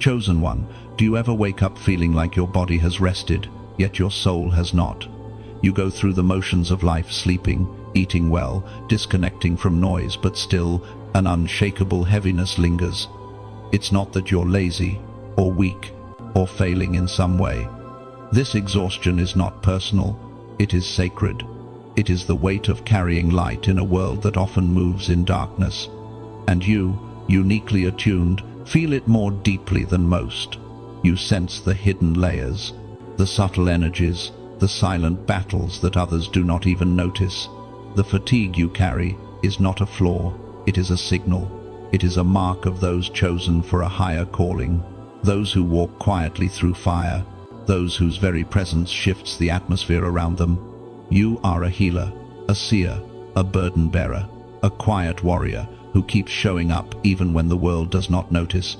Chosen one, do you ever wake up feeling like your body has rested, yet your soul has not? You go through the motions of life, sleeping, eating well, disconnecting from noise, but still an unshakable heaviness lingers. It's not that you're lazy, or weak, or failing in some way. This exhaustion is not personal, it is sacred. It is the weight of carrying light in a world that often moves in darkness. And you, uniquely attuned, feel it more deeply than most. You sense the hidden layers, the subtle energies, the silent battles that others do not even notice. The fatigue you carry is not a flaw, it is a signal. It is a mark of those chosen for a higher calling, those who walk quietly through fire, those whose very presence shifts the atmosphere around them. You are a healer, a seer, a burden bearer, a quiet warrior who keeps showing up even when the world does not notice.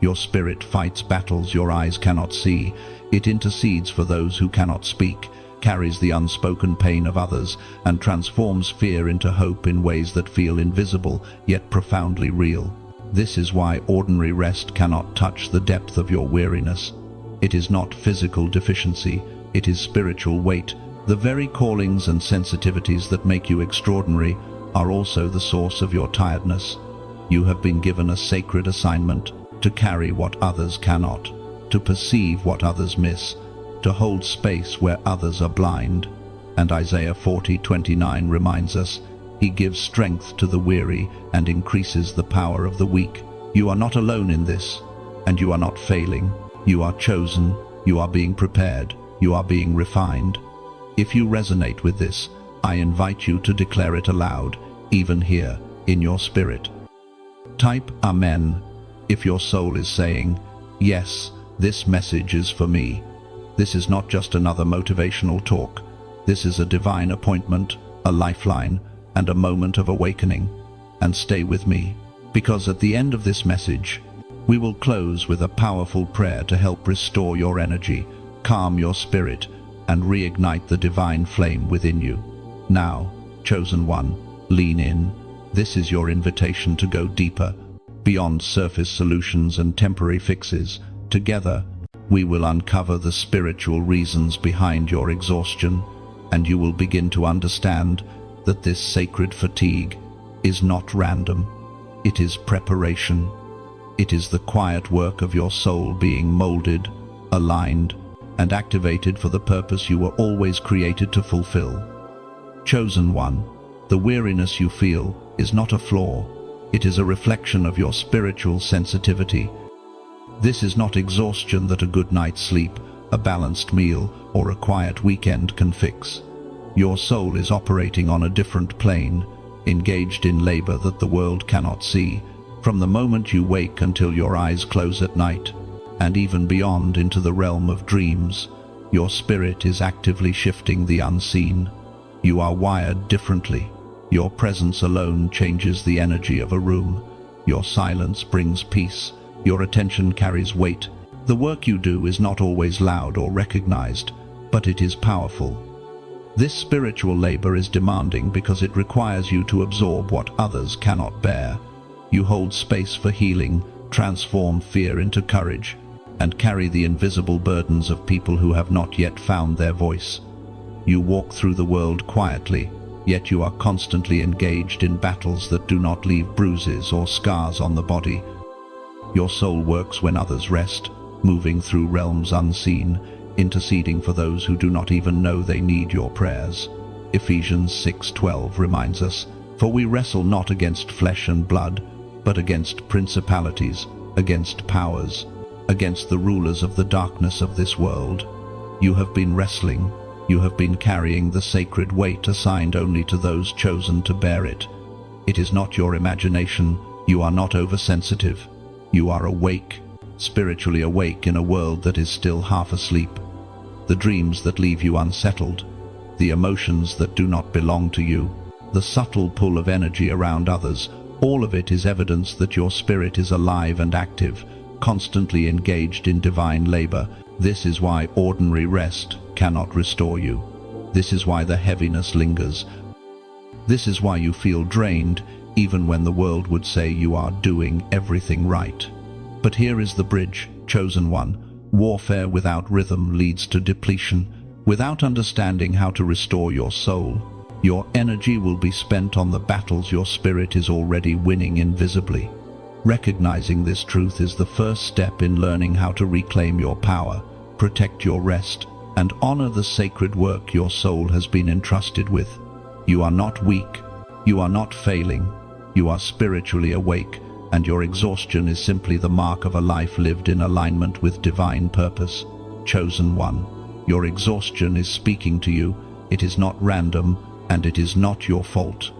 Your spirit fights battles your eyes cannot see. It intercedes for those who cannot speak, carries the unspoken pain of others, and transforms fear into hope in ways that feel invisible yet profoundly real. This is why ordinary rest cannot touch the depth of your weariness. It is not physical deficiency, it is spiritual weight. The very callings and sensitivities that make you extraordinary are also the source of your tiredness. You have been given a sacred assignment to carry what others cannot, to perceive what others miss, to hold space where others are blind. And Isaiah 40:29 reminds us, He gives strength to the weary and increases the power of the weak. You are not alone in this, and you are not failing. You are chosen, you are being prepared, you are being refined. If you resonate with this, I invite you to declare it aloud, even here, in your spirit. Type Amen if your soul is saying, yes, this message is for me. This is not just another motivational talk. This is a divine appointment, a lifeline, and a moment of awakening. And stay with me, because at the end of this message, we will close with a powerful prayer to help restore your energy, calm your spirit, and reignite the divine flame within you. Now, chosen one, lean in. This is your invitation to go deeper, beyond surface solutions and temporary fixes. Together, we will uncover the spiritual reasons behind your exhaustion, and you will begin to understand that this sacred fatigue is not random. It is preparation. It is the quiet work of your soul being molded, aligned, and activated for the purpose you were always created to fulfill. Chosen one, the weariness you feel is not a flaw. It is a reflection of your spiritual sensitivity. This is not exhaustion that a good night's sleep, a balanced meal, or a quiet weekend can fix. Your soul is operating on a different plane, engaged in labor that the world cannot see, from the moment you wake until your eyes close at night, and even beyond into the realm of dreams. Your spirit is actively shifting the unseen. You are wired differently. Your presence alone changes the energy of a room. Your silence brings peace. Your attention carries weight. The work you do is not always loud or recognized, but it is powerful. This spiritual labor is demanding because it requires you to absorb what others cannot bear. You hold space for healing, transform fear into courage, and carry the invisible burdens of people who have not yet found their voice. You walk through the world quietly, yet you are constantly engaged in battles that do not leave bruises or scars on the body. Your soul works when others rest, moving through realms unseen, interceding for those who do not even know they need your prayers. Ephesians 6:12 reminds us, "For we wrestle not against flesh and blood, but against principalities, against powers, against the rulers of the darkness of this world." You have been wrestling. You have been carrying the sacred weight assigned only to those chosen to bear it. It is not your imagination. You are not oversensitive. You are awake, spiritually awake in a world that is still half asleep. The dreams that leave you unsettled, the emotions that do not belong to you, the subtle pull of energy around others, all of it is evidence that your spirit is alive and active, constantly engaged in divine labor. This is why ordinary rest cannot restore you. This is why the heaviness lingers. This is why you feel drained, even when the world would say you are doing everything right. But here is the bridge, chosen one. Warfare without rhythm leads to depletion. Without understanding how to restore your soul, your energy will be spent on the battles your spirit is already winning invisibly. Recognizing this truth is the first step in learning how to reclaim your power, protect your rest, and honor the sacred work your soul has been entrusted with. You are not weak. You are not failing. You are spiritually awake, and your exhaustion is simply the mark of a life lived in alignment with divine purpose. Chosen one, your exhaustion is speaking to you. It is not random, and it is not your fault.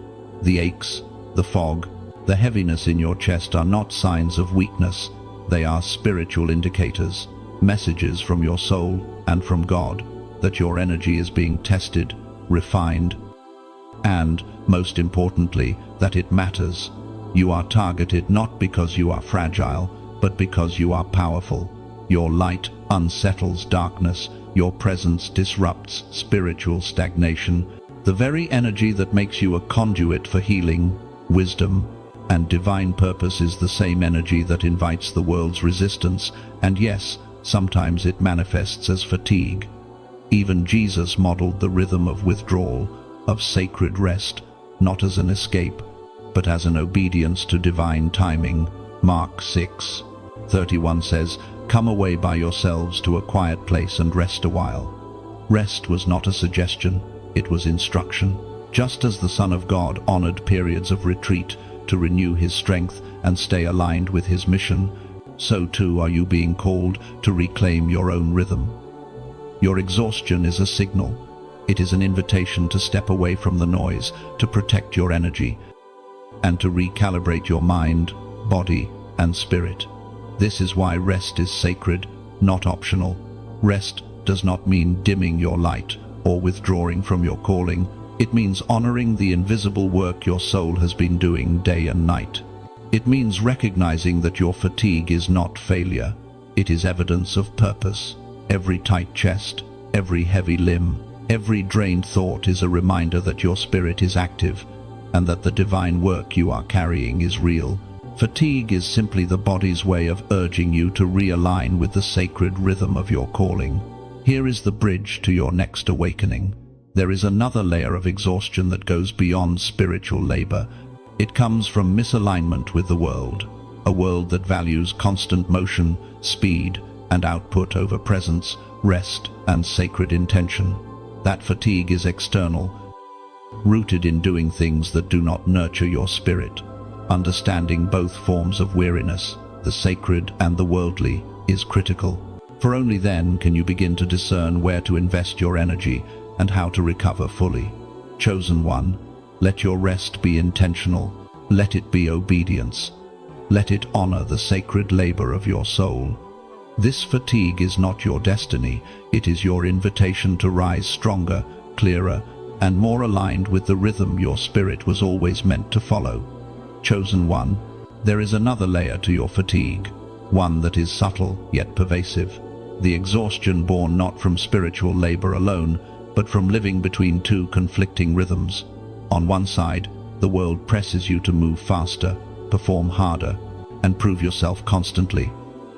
The aches, the fog, the heaviness in your chest are not signs of weakness. They are spiritual indicators, messages from your soul and from God that your energy is being tested, refined, and, most importantly, that it matters. You are targeted not because you are fragile, but because you are powerful. Your light unsettles darkness. Your presence disrupts spiritual stagnation. The very energy that makes you a conduit for healing, wisdom, and divine purpose is the same energy that invites the world's resistance, and yes, sometimes it manifests as fatigue. Even Jesus modeled the rhythm of withdrawal, of sacred rest, not as an escape, but as an obedience to divine timing. Mark 6:31 says, "Come away by yourselves to a quiet place and rest a while." Rest was not a suggestion, it was instruction. Just as the Son of God honored periods of retreat to renew his strength and stay aligned with his mission, so too are you being called to reclaim your own rhythm. Your exhaustion is a signal. It is an invitation to step away from the noise, to protect your energy, and to recalibrate your mind, body, and spirit. This is why rest is sacred, not optional. Rest does not mean dimming your light or withdrawing from your calling. It means honoring the invisible work your soul has been doing day and night. It means recognizing that your fatigue is not failure. It is evidence of purpose. Every tight chest, every heavy limb, every drained thought is a reminder that your spirit is active and that the divine work you are carrying is real. Fatigue is simply the body's way of urging you to realign with the sacred rhythm of your calling. Here is the bridge to your next awakening. There is another layer of exhaustion that goes beyond spiritual labor. It comes from misalignment with the world, a world that values constant motion, speed, and output over presence, rest, and sacred intention. That fatigue is external, rooted in doing things that do not nurture your spirit. Understanding both forms of weariness, the sacred and the worldly, is critical. For only then can you begin to discern where to invest your energy and how to recover fully. Chosen one, let your rest be intentional. Let it be obedience. Let it honor the sacred labor of your soul. This fatigue is not your destiny. It is your invitation to rise stronger, clearer, and more aligned with the rhythm your spirit was always meant to follow. Chosen one, there is another layer to your fatigue, one that is subtle yet pervasive. The exhaustion born not from spiritual labor alone, but from living between two conflicting rhythms. On one side, the world presses you to move faster, perform harder, and prove yourself constantly.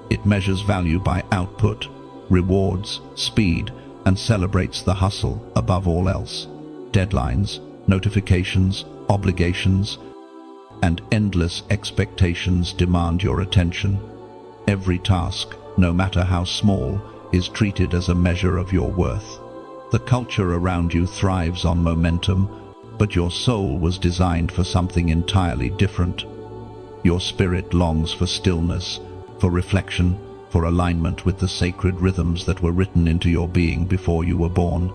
It measures value by output, rewards, speed, and celebrates the hustle above all else. Deadlines, notifications, obligations, and endless expectations demand your attention. Every task, no matter how small, is treated as a measure of your worth. The culture around you thrives on momentum, but your soul was designed for something entirely different. Your spirit longs for stillness, for reflection, for alignment with the sacred rhythms that were written into your being before you were born.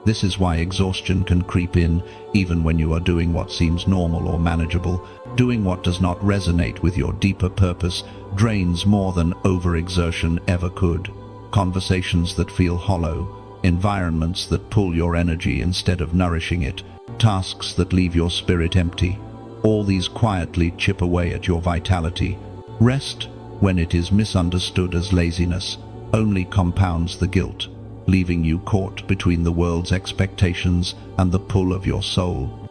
This is why exhaustion can creep in even when you are doing what seems normal or manageable. Doing what does not resonate with your deeper purpose drains more than overexertion ever could. Conversations that feel hollow, environments that pull your energy instead of nourishing it, tasks that leave your spirit empty. All these quietly chip away at your vitality. Rest, when it is misunderstood as laziness, only compounds the guilt, leaving you caught between the world's expectations and the pull of your soul.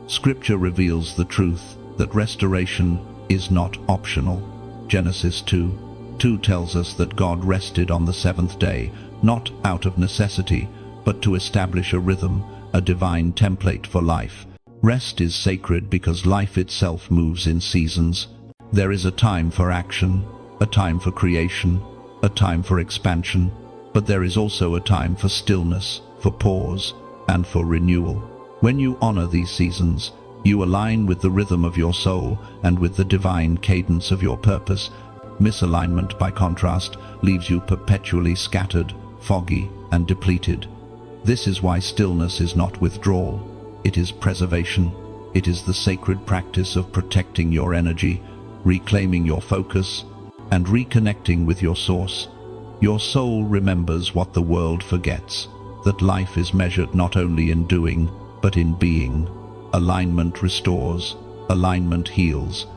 Scripture reveals the truth that restoration is not optional. Genesis 2, 2 tells us that God rested on the seventh day, not out of necessity, but to establish a rhythm, a divine template for life. Rest is sacred because life itself moves in seasons. There is a time for action, a time for creation, a time for expansion, but there is also a time for stillness, for pause, and for renewal. When you honor these seasons, you align with the rhythm of your soul and with the divine cadence of your purpose. Misalignment, by contrast, leaves you perpetually scattered, foggy, and depleted. This is why stillness is not withdrawal. It is preservation. It is the sacred practice of protecting your energy, reclaiming your focus, and reconnecting with your source. Your soul remembers what the world forgets, that life is measured not only in doing, but in being. Alignment restores, alignment heals.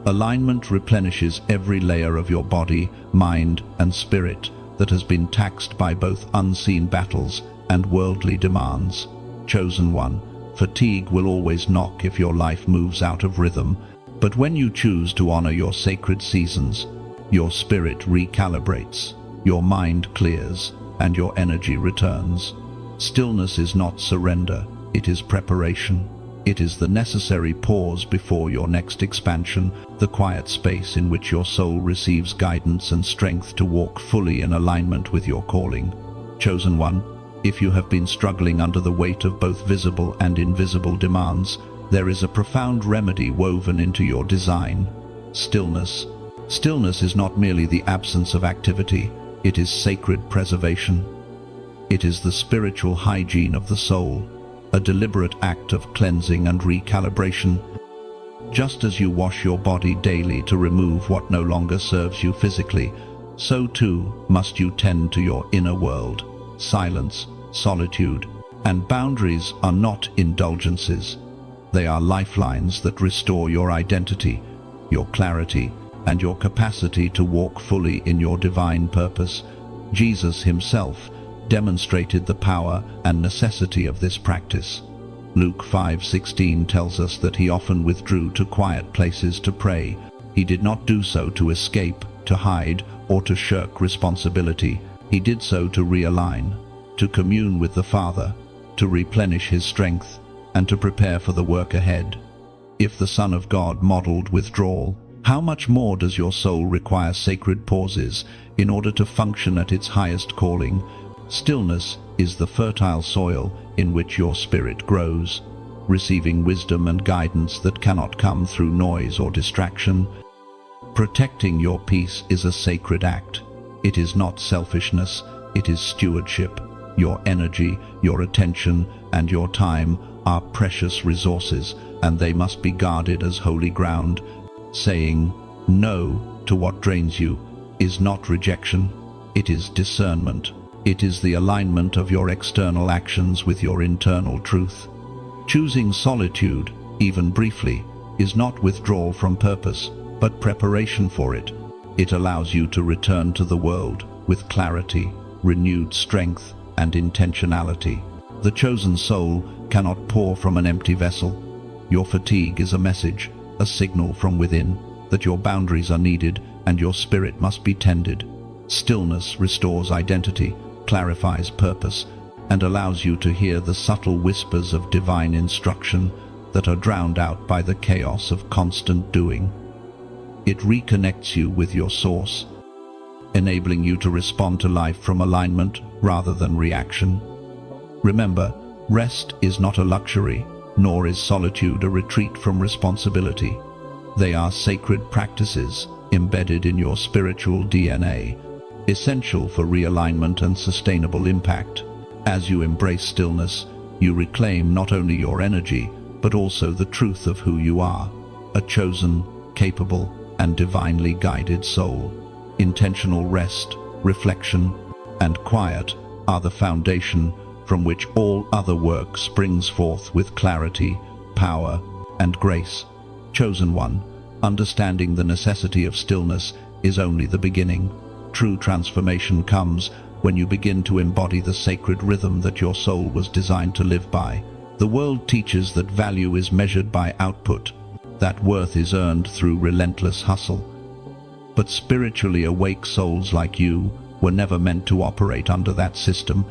Alignment replenishes every layer of your body, mind, and spirit that has been taxed by both unseen battles and worldly demands. Chosen one, fatigue will always knock if your life moves out of rhythm, but when you choose to honor your sacred seasons, your spirit recalibrates, your mind clears, and your energy returns. Stillness is not surrender, it is preparation. It is the necessary pause before your next expansion, the quiet space in which your soul receives guidance and strength to walk fully in alignment with your calling. Chosen one, if you have been struggling under the weight of both visible and invisible demands, there is a profound remedy woven into your design: stillness. Stillness is not merely the absence of activity, it is sacred preservation. It is the spiritual hygiene of the soul, a deliberate act of cleansing and recalibration. Just as you wash your body daily to remove what no longer serves you physically, so too must you tend to your inner world. Silence, solitude, and boundaries are not indulgences. They are lifelines that restore your identity, your clarity, and your capacity to walk fully in your divine purpose. Jesus himself demonstrated the power and necessity of this practice. Luke 5:16 tells us that he often withdrew to quiet places to pray. He did not do so to escape, to hide, or to shirk responsibility. He did so to realign, to commune with the Father, to replenish his strength, and to prepare for the work ahead. If the Son of God modeled withdrawal, how much more does your soul require sacred pauses in order to function at its highest calling? Stillness is the fertile soil in which your spirit grows, receiving wisdom and guidance that cannot come through noise or distraction. Protecting your peace is a sacred act. It is not selfishness, it is stewardship. Your energy, your attention, and your time are precious resources, and they must be guarded as holy ground. Saying no to what drains you is not rejection, it is discernment. It is the alignment of your external actions with your internal truth. Choosing solitude, even briefly, is not withdrawal from purpose, but preparation for it. It allows you to return to the world with clarity, renewed strength, and intentionality. The chosen soul cannot pour from an empty vessel. Your fatigue is a message, a signal from within, that your boundaries are needed and your spirit must be tended. Stillness restores identity, clarifies purpose, and allows you to hear the subtle whispers of divine instruction that are drowned out by the chaos of constant doing. It reconnects you with your source, enabling you to respond to life from alignment rather than reaction. Remember, rest is not a luxury, nor is solitude a retreat from responsibility. They are sacred practices embedded in your spiritual DNA, essential for realignment and sustainable impact. As you embrace stillness, you reclaim not only your energy, but also the truth of who you are, a chosen, capable, and divinely guided soul. Intentional rest, reflection, and quiet are the foundation from which all other work springs forth with clarity, power, and grace. Chosen one, understanding the necessity of stillness is only the beginning. True transformation comes when you begin to embody the sacred rhythm that your soul was designed to live by. The world teaches that value is measured by output, that worth is earned through relentless hustle. But spiritually awake souls like you were never meant to operate under that system.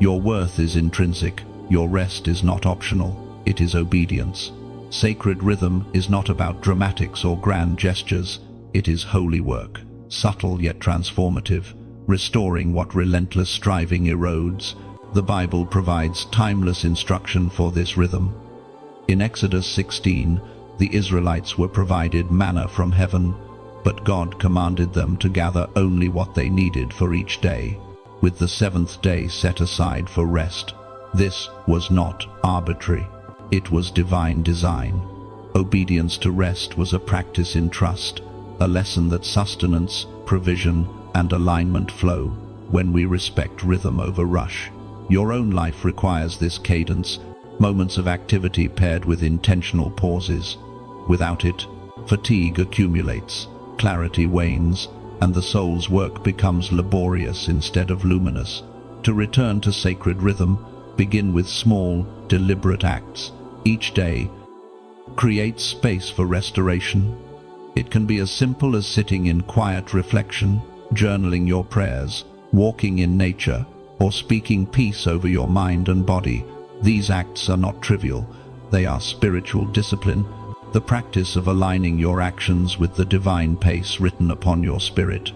Your worth is intrinsic. Your rest is not optional. It is obedience. Sacred rhythm is not about dramatics or grand gestures. It is holy work, subtle yet transformative, restoring what relentless striving erodes. The Bible provides timeless instruction for this rhythm. In Exodus 16, the Israelites were provided manna from heaven, but God commanded them to gather only what they needed for each day, with the seventh day set aside for rest. This was not arbitrary. It was divine design. Obedience to rest was a practice in trust, a lesson that sustenance, provision, and alignment flow when we respect rhythm over rush. Your own life requires this cadence, moments of activity paired with intentional pauses. Without it, fatigue accumulates, clarity wanes, and the soul's work becomes laborious instead of luminous. To return to sacred rhythm, begin with small, deliberate acts. Each day, create space for restoration. It can be as simple as sitting in quiet reflection, journaling your prayers, walking in nature, or speaking peace over your mind and body. These acts are not trivial. They are spiritual discipline, the practice of aligning your actions with the divine pace written upon your spirit.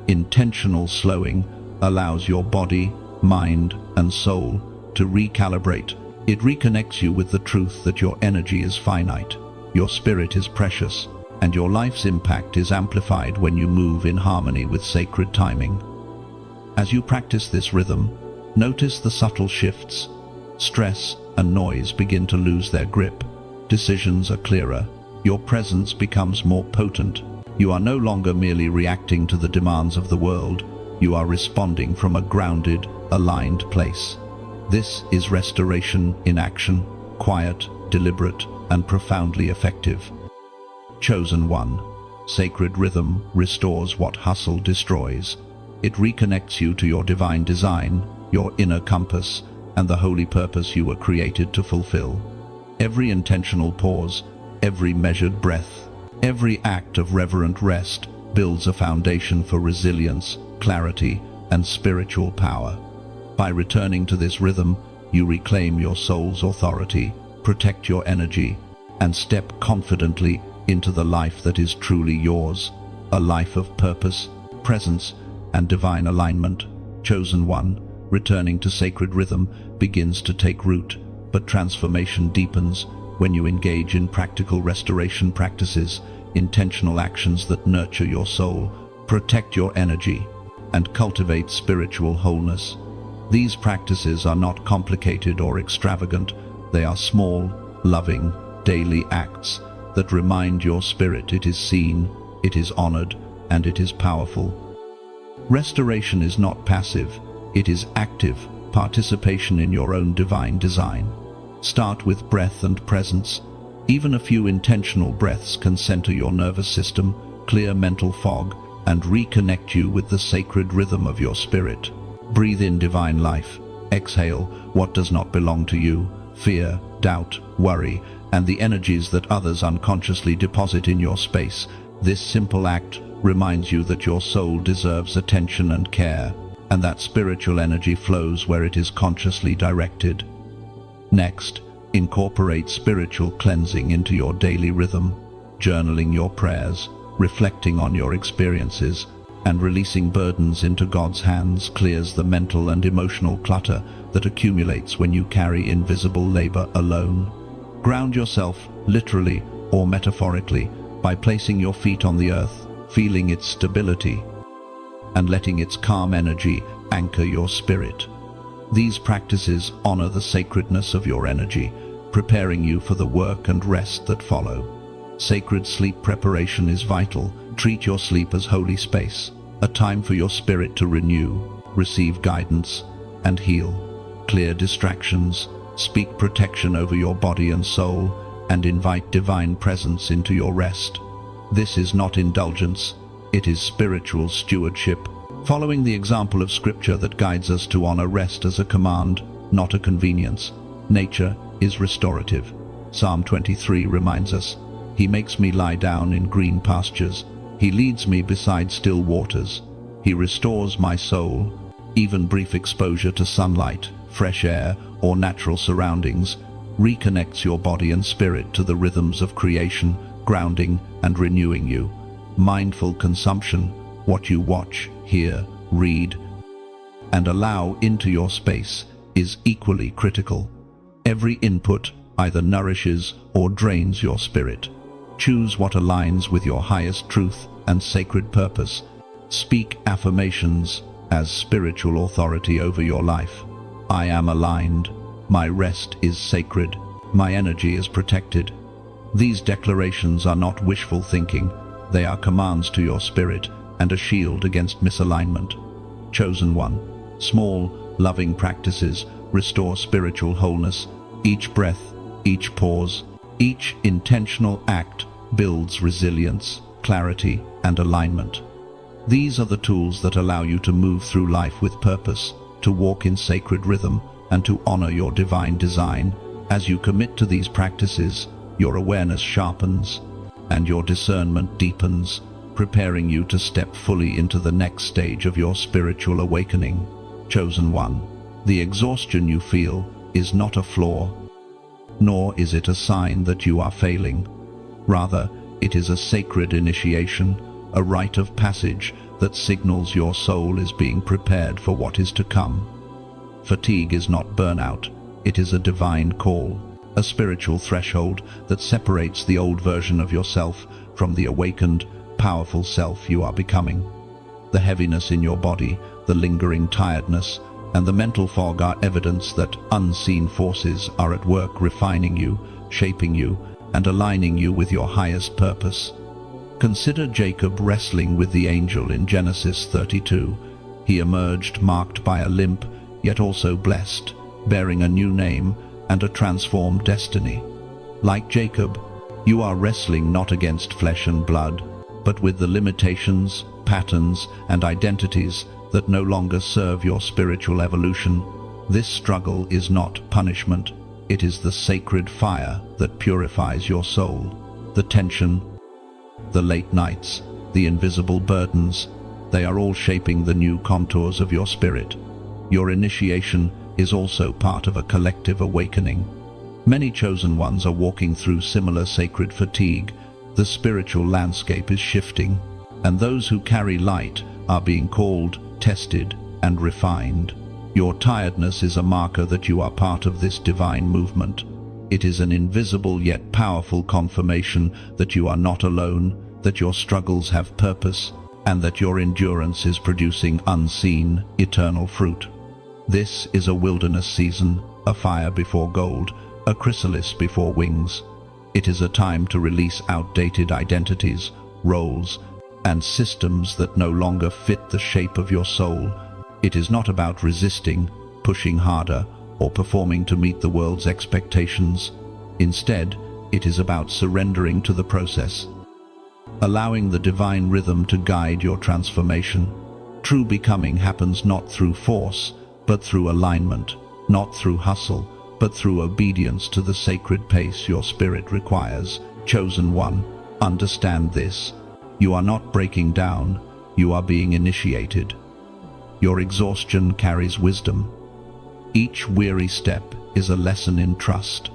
Intentional slowing allows your body, mind, and soul to recalibrate. It reconnects you with the truth that your energy is finite, your spirit is precious, and your life's impact is amplified when you move in harmony with sacred timing. As you practice this rhythm, notice the subtle shifts. Stress and noise begin to lose their grip. Decisions are clearer. Your presence becomes more potent. You are no longer merely reacting to the demands of the world. You are responding from a grounded, aligned place. This is restoration in action, quiet, deliberate, and profoundly effective. Chosen one. Sacred rhythm restores what hustle destroys. It reconnects you to your divine design, your inner compass, and the holy purpose you were created to fulfill. Every intentional pause, every measured breath, every act of reverent rest builds a foundation for resilience, clarity, and spiritual power. By returning to this rhythm, you reclaim your soul's authority, protect your energy, and step confidently into the life that is truly yours, a life of purpose, presence, and divine alignment. Chosen one, returning to sacred rhythm begins to take root, but transformation deepens when you engage in practical restoration practices, intentional actions that nurture your soul, protect your energy, and cultivate spiritual wholeness. These practices are not complicated or extravagant. They are small, loving, daily acts that remind your spirit it is seen, it is honored, and it is powerful. Restoration is not passive, it is active participation in your own divine design. Start with breath and presence. Even a few intentional breaths can center your nervous system, clear mental fog, and reconnect you with the sacred rhythm of your spirit. Breathe in divine life. Exhale what does not belong to you, fear, doubt, worry, and the energies that others unconsciously deposit in your space. This simple act reminds you that your soul deserves attention and care, and that spiritual energy flows where it is consciously directed. Next, incorporate spiritual cleansing into your daily rhythm, journaling your prayers, reflecting on your experiences, and releasing burdens into God's hands clears the mental and emotional clutter that accumulates when you carry invisible labor alone. Ground yourself, literally or metaphorically, by placing your feet on the earth, feeling its stability, and letting its calm energy anchor your spirit. These practices honor the sacredness of your energy, preparing you for the work and rest that follow. Sacred sleep preparation is vital. Treat your sleep as holy space, a time for your spirit to renew, receive guidance, and heal. Clear distractions, speak protection over your body and soul, and invite divine presence into your rest. This is not indulgence, it is spiritual stewardship, following the example of Scripture that guides us to honor rest as a command, not a convenience. Nature is restorative. Psalm 23 reminds us, "He makes me lie down in green pastures. He leads me beside still waters. He restores my soul. Even brief exposure to sunlight, fresh air, or natural surroundings reconnects your body and spirit to the rhythms of creation, grounding and renewing you. Mindful consumption, what you watch, hear, read, and allow into your space, is equally critical. Every input either nourishes or drains your spirit. Choose what aligns with your highest truth and sacred purpose. Speak affirmations as spiritual authority over your life. I am aligned. My rest is sacred. My energy is protected. These declarations are not wishful thinking. They are commands to your spirit and a shield against misalignment. Chosen one. Small, loving practices restore spiritual wholeness. Each breath, each pause, each intentional act builds resilience, clarity, and alignment. These are the tools that allow you to move through life with purpose, to walk in sacred rhythm, and to honor your divine design. As you commit to these practices, your awareness sharpens and your discernment deepens, preparing you to step fully into the next stage of your spiritual awakening. Chosen one. The exhaustion you feel is not a flaw, nor is it a sign that you are failing. Rather, it is a sacred initiation, a rite of passage that signals your soul is being prepared for what is to come. Fatigue is not burnout, it is a divine call, a spiritual threshold that separates the old version of yourself from the awakened, powerful self you are becoming. The heaviness in your body, the lingering tiredness, and the mental fog are evidence that unseen forces are at work refining you, shaping you, and aligning you with your highest purpose. Consider Jacob wrestling with the angel in Genesis 32. He emerged marked by a limp, yet also blessed, bearing a new name and a transformed destiny. Like Jacob, you are wrestling not against flesh and blood, but with the limitations, patterns, and identities that no longer serve your spiritual evolution. This struggle is not punishment. It is the sacred fire that purifies your soul. The tension, the late nights, the invisible burdens, they are all shaping the new contours of your spirit. Your initiation is also part of a collective awakening. Many chosen ones are walking through similar sacred fatigue. The spiritual landscape is shifting, and those who carry light are being called, tested, and refined. Your tiredness is a marker that you are part of this divine movement. It is an invisible yet powerful confirmation that you are not alone, that your struggles have purpose, and that your endurance is producing unseen, eternal fruit. This is a wilderness season, a fire before gold, a chrysalis before wings. It is a time to release outdated identities, roles, and systems that no longer fit the shape of your soul. It is not about resisting, pushing harder, or performing to meet the world's expectations. Instead, it is about surrendering to the process, allowing the divine rhythm to guide your transformation. True becoming happens not through force, but through alignment, not through hustle, but through obedience to the sacred pace your spirit requires. Chosen one, understand this. You are not breaking down, you are being initiated. Your exhaustion carries wisdom. Each weary step is a lesson in trust,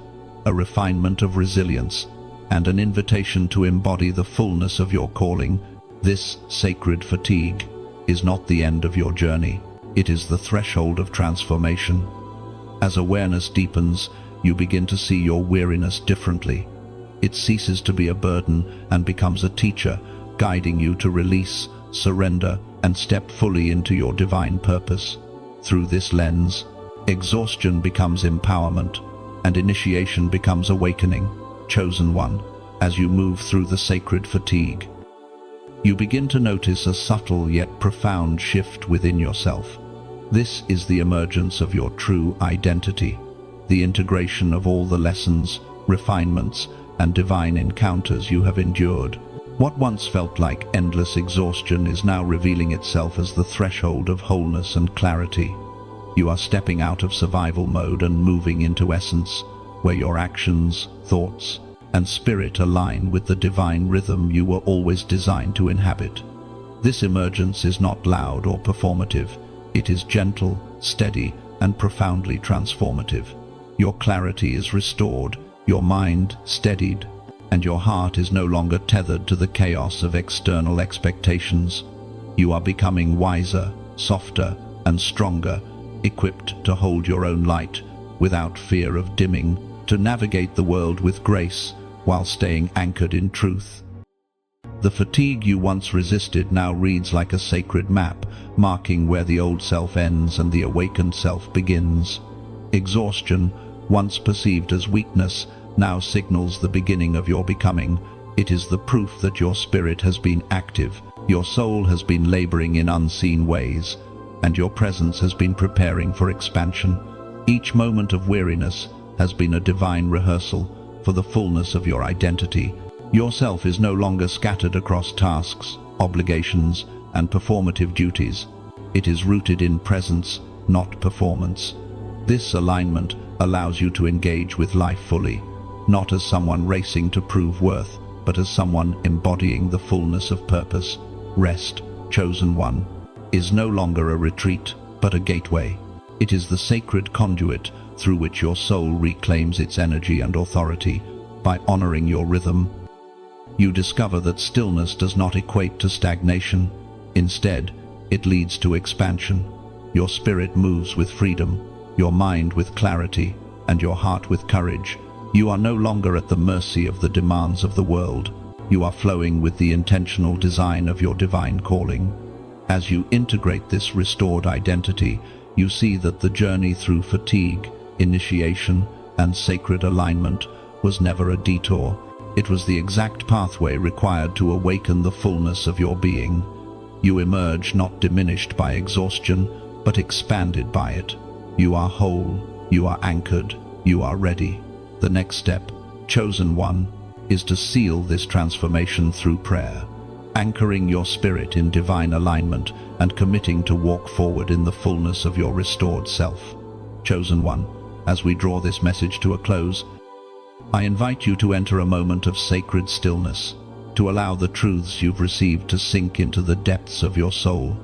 a refinement of resilience, and an invitation to embody the fullness of your calling. This sacred fatigue is not the end of your journey. It is the threshold of transformation. As awareness deepens, you begin to see your weariness differently. It ceases to be a burden and becomes a teacher, guiding you to release, surrender, and step fully into your divine purpose. Through this lens, exhaustion becomes empowerment, and initiation becomes awakening. Chosen one, as you move through the sacred fatigue, you begin to notice a subtle yet profound shift within yourself. This is the emergence of your true identity, the integration of all the lessons, refinements, and divine encounters you have endured. What once felt like endless exhaustion is now revealing itself as the threshold of wholeness and clarity. You are stepping out of survival mode and moving into essence, where your actions, thoughts, and spirit align with the divine rhythm you were always designed to inhabit. This emergence is not loud or performative. It is gentle, steady, and profoundly transformative. Your clarity is restored, your mind steadied, and your heart is no longer tethered to the chaos of external expectations. You are becoming wiser, softer, and stronger, equipped to hold your own light without fear of dimming, to navigate the world with grace while staying anchored in truth. The fatigue you once resisted now reads like a sacred map, marking where the old self ends and the awakened self begins. Exhaustion, once perceived as weakness, now signals the beginning of your becoming. It is the proof that your spirit has been active, your soul has been laboring in unseen ways, and your presence has been preparing for expansion. Each moment of weariness has been a divine rehearsal for the fullness of your identity. Yourself is no longer scattered across tasks, obligations, and performative duties. It is rooted in presence, not performance. This alignment allows you to engage with life fully, not as someone racing to prove worth, but as someone embodying the fullness of purpose. Rest, chosen one, is no longer a retreat, but a gateway. It is the sacred conduit through which your soul reclaims its energy and authority. By honoring your rhythm, you discover that stillness does not equate to stagnation. Instead, it leads to expansion. Your spirit moves with freedom, your mind with clarity, and your heart with courage. You are no longer at the mercy of the demands of the world. You are flowing with the intentional design of your divine calling. As you integrate this restored identity, you see that the journey through fatigue, initiation, and sacred alignment was never a detour. It was the exact pathway required to awaken the fullness of your being. You emerge not diminished by exhaustion, but expanded by it. You are whole, you are anchored, you are ready. The next step, chosen one, is to seal this transformation through prayer, anchoring your spirit in divine alignment and committing to walk forward in the fullness of your restored self. Chosen one, as we draw this message to a close, I invite you to enter a moment of sacred stillness, to allow the truths you've received to sink into the depths of your soul.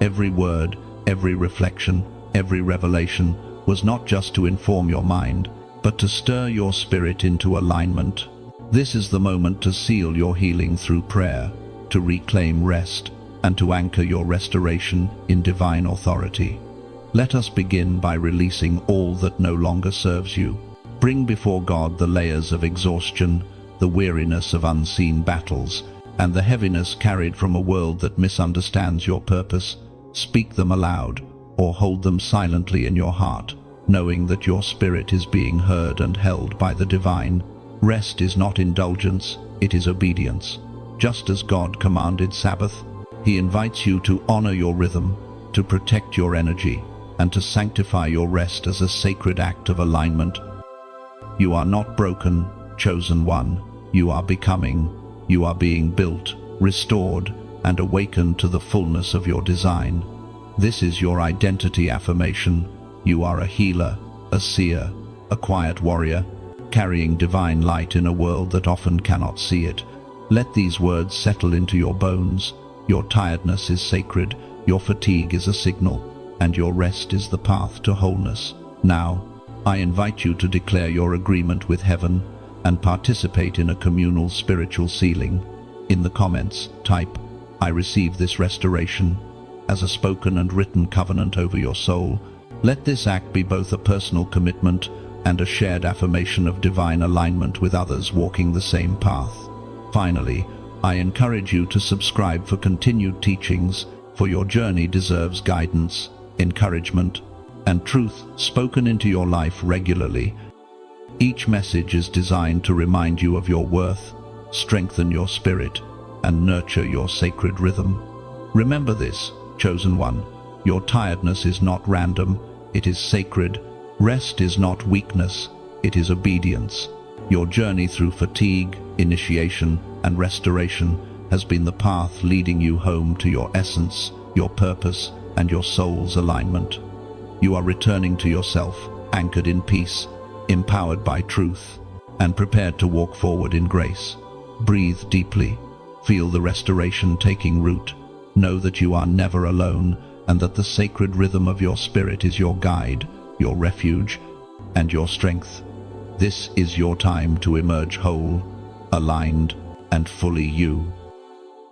Every word, every reflection, every revelation was not just to inform your mind, but to stir your spirit into alignment. This is the moment to seal your healing through prayer, to reclaim rest, and to anchor your restoration in divine authority. Let us begin by releasing all that no longer serves you. Bring before God the layers of exhaustion, the weariness of unseen battles, and the heaviness carried from a world that misunderstands your purpose. Speak them aloud, or hold them silently in your heart, knowing that your spirit is being heard and held by the divine. Rest is not indulgence, it is obedience. Just as God commanded Sabbath, He invites you to honor your rhythm, to protect your energy, and to sanctify your rest as a sacred act of alignment. You are not broken, chosen one. You are becoming. You are being built, restored, and awakened to the fullness of your design. This is your identity affirmation. You are a healer, a seer, a quiet warrior, carrying divine light in a world that often cannot see it. Let these words settle into your bones. Your tiredness is sacred, your fatigue is a signal, and your rest is the path to wholeness. Now, I invite you to declare your agreement with heaven and participate in a communal spiritual sealing. In the comments, type, "I receive this restoration," as a spoken and written covenant over your soul. Let this act be both a personal commitment and a shared affirmation of divine alignment with others walking the same path. Finally, I encourage you to subscribe for continued teachings, for your journey deserves guidance, encouragement, and truth spoken into your life regularly. Each message is designed to remind you of your worth, strengthen your spirit, and nurture your sacred rhythm. Remember this, chosen one, your tiredness is not random, it is sacred. Rest is not weakness, it is obedience. Your journey through fatigue, initiation, and restoration has been the path leading you home to your essence, your purpose, and your soul's alignment. You are returning to yourself, anchored in peace, empowered by truth, and prepared to walk forward in grace. Breathe deeply. Feel the restoration taking root. Know that you are never alone, and that the sacred rhythm of your spirit is your guide, your refuge, and your strength. This is your time to emerge whole, aligned, and fully you.